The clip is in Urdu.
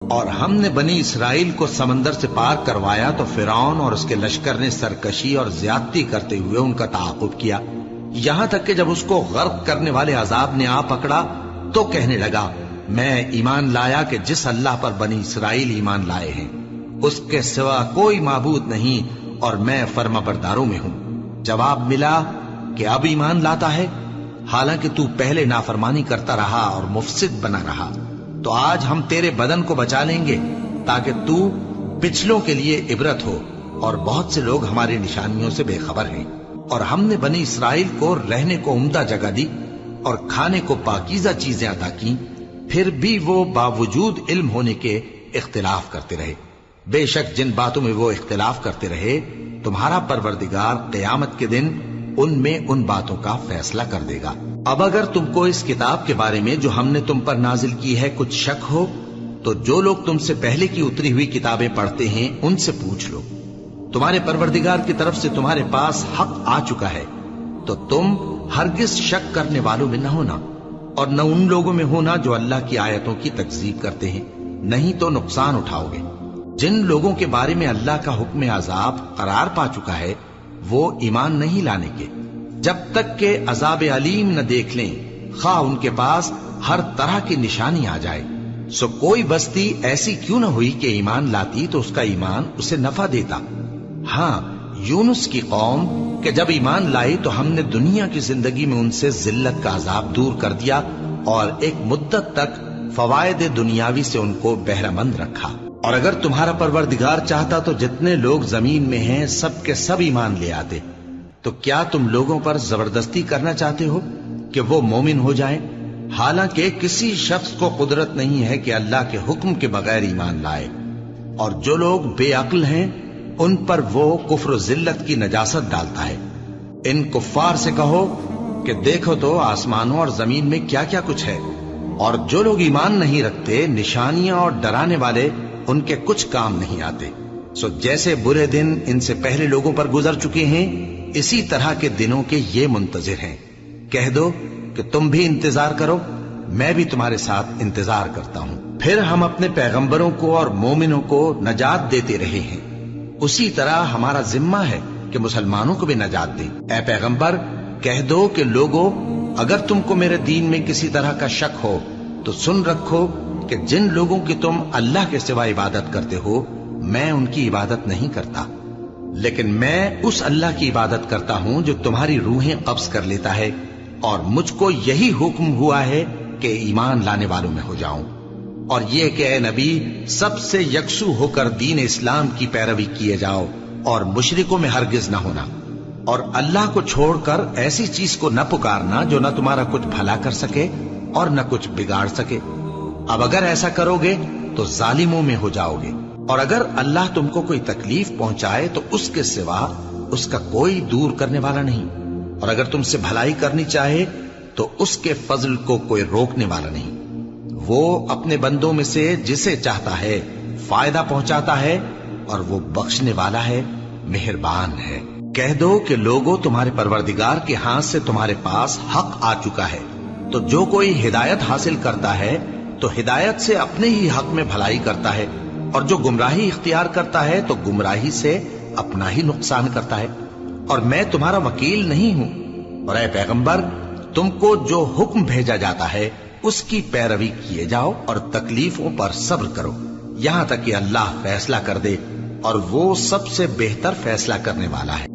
اور ہم نے بنی اسرائیل کو سمندر سے پار کروایا تو فرعون اور اس کے لشکر نے سرکشی اور زیادتی کرتے ہوئے ان کا تعاقب کیا، یہاں تک کہ جب اس کو غرق کرنے والے عذاب نے آ پکڑا تو کہنے لگا میں ایمان لایا کہ جس اللہ پر بنی اسرائیل ایمان لائے ہیں اس کے سوا کوئی معبود نہیں اور میں فرما برداروں میں ہوں۔ جواب ملا کہ اب ایمان لاتا ہے، حالانکہ تو پہلے نافرمانی کرتا رہا اور مفسد بنا رہا، تو آج ہم تیرے بدن کو بچا لیں گے تاکہ تو پچھلوں کے لیے عبرت ہو، اور بہت سے لوگ ہماری نشانیوں سے بے خبر ہیں۔ اور ہم نے بنی اسرائیل کو رہنے کو عمدہ جگہ دی اور کھانے کو پاکیزہ چیزیں عطا کی، پھر بھی وہ باوجود علم ہونے کے اختلاف کرتے رہے۔ بے شک جن باتوں میں وہ اختلاف کرتے رہے تمہارا پروردگار قیامت کے دن ان میں ان باتوں کا فیصلہ کر دے گا۔ اب اگر تم کو اس کتاب کے بارے میں جو ہم نے تم پر نازل کی ہے کچھ شک ہو تو جو لوگ تم سے پہلے کی اتری ہوئی کتابیں پڑھتے ہیں ان سے پوچھ لو، تمہارے پروردگار کی طرف سے تمہارے پاس حق آ چکا ہے تو تم ہرگز شک کرنے والوں میں نہ ہونا، اور نہ ان لوگوں میں ہونا جو اللہ کی آیتوں کی تکذیب کرتے ہیں، نہیں تو نقصان اٹھاؤ گے۔ جن لوگوں کے بارے میں اللہ کا حکم عذاب قرار پا چکا ہے وہ ایمان نہیں لانے کے جب تک کہ عذاب علیم نہ دیکھ لیں، خواہ ان کے پاس ہر طرح کی نشانی آ جائے۔ سو کوئی بستی ایسی کیوں نہ ہوئی کہ ایمان لاتی تو اس کا ایمان اسے نفع دیتا۔ ہاں، یونس کی قوم کہ جب ایمان لائی تو ہم نے دنیا کی زندگی میں ان سے ذلت کا عذاب دور کر دیا اور ایک مدت تک فوائد دنیاوی سے ان کو بہرہ مند رکھا۔ اور اگر تمہارا پروردگار چاہتا تو جتنے لوگ زمین میں ہیں سب کے سب ایمان لے آتے، تو کیا تم لوگوں پر زبردستی کرنا چاہتے ہو کہ وہ مومن ہو جائیں؟ حالانکہ کسی شخص کو قدرت نہیں ہے کہ اللہ کے حکم کے بغیر ایمان لائے، اور جو لوگ بے عقل ہیں ان پر وہ کفر و ذلت کی نجاست ڈالتا ہے۔ ان کفار سے کہو کہ دیکھو تو آسمانوں اور زمین میں کیا کیا کچھ ہے، اور جو لوگ ایمان نہیں رکھتے نشانیاں اور ڈرانے والے ان کے کچھ کام نہیں آتے۔ سو جیسے برے دن ان سے پہلے لوگوں پر گزر چکے ہیں اسی طرح کے دنوں کے یہ منتظر ہیں۔ کہہ دو کہ تم بھی انتظار کرو، میں بھی تمہارے ساتھ انتظار کرتا ہوں۔ پھر ہم اپنے پیغمبروں کو اور مومنوں کو نجات دیتے رہے ہیں، اسی طرح ہمارا ذمہ ہے کہ مسلمانوں کو بھی نجات دیں۔ اے پیغمبر کہہ دو کہ لوگو اگر تم کو میرے دین میں کسی طرح کا شک ہو تو سن رکھو کہ جن لوگوں کی تم اللہ کے سوا عبادت کرتے ہو میں ان کی عبادت نہیں کرتا، لیکن میں اس اللہ کی عبادت کرتا ہوں جو تمہاری روحیں قبض کر لیتا ہے، اور مجھ کو یہی حکم ہوا ہے کہ ایمان لانے والوں میں ہو جاؤں، اور یہ کہ اے نبی سب سے یکسو ہو کر دین اسلام کی پیروی کیے جاؤ اور مشرکوں میں ہرگز نہ ہونا، اور اللہ کو چھوڑ کر ایسی چیز کو نہ پکارنا جو نہ تمہارا کچھ بھلا کر سکے اور نہ کچھ بگاڑ سکے۔ اب اگر ایسا کرو گے تو ظالموں میں ہو جاؤ گے، اور اگر اللہ تم کو کوئی تکلیف پہنچائے تو اس کے سوا اس کا کوئی دور کرنے والا نہیں، اور اگر تم سے بھلائی کرنی چاہے تو اس کے فضل کو کوئی روکنے والا نہیں۔ وہ اپنے بندوں میں سے جسے چاہتا ہے فائدہ پہنچاتا ہے، اور وہ بخشنے والا ہے، مہربان ہے۔ کہہ دو کہ لوگوں تمہارے پروردگار کے ہاتھ سے تمہارے پاس حق آ چکا ہے، تو جو کوئی ہدایت حاصل کرتا ہے تو ہدایت سے اپنے ہی حق میں بھلائی کرتا ہے، اور جو گمراہی اختیار کرتا ہے تو گمراہی سے اپنا ہی نقصان کرتا ہے، اور میں تمہارا وکیل نہیں ہوں۔ اور اے پیغمبر تم کو جو حکم بھیجا جاتا ہے اس کی پیروی کیے جاؤ اور تکلیفوں پر صبر کرو یہاں تک کہ اللہ فیصلہ کر دے، اور وہ سب سے بہتر فیصلہ کرنے والا ہے۔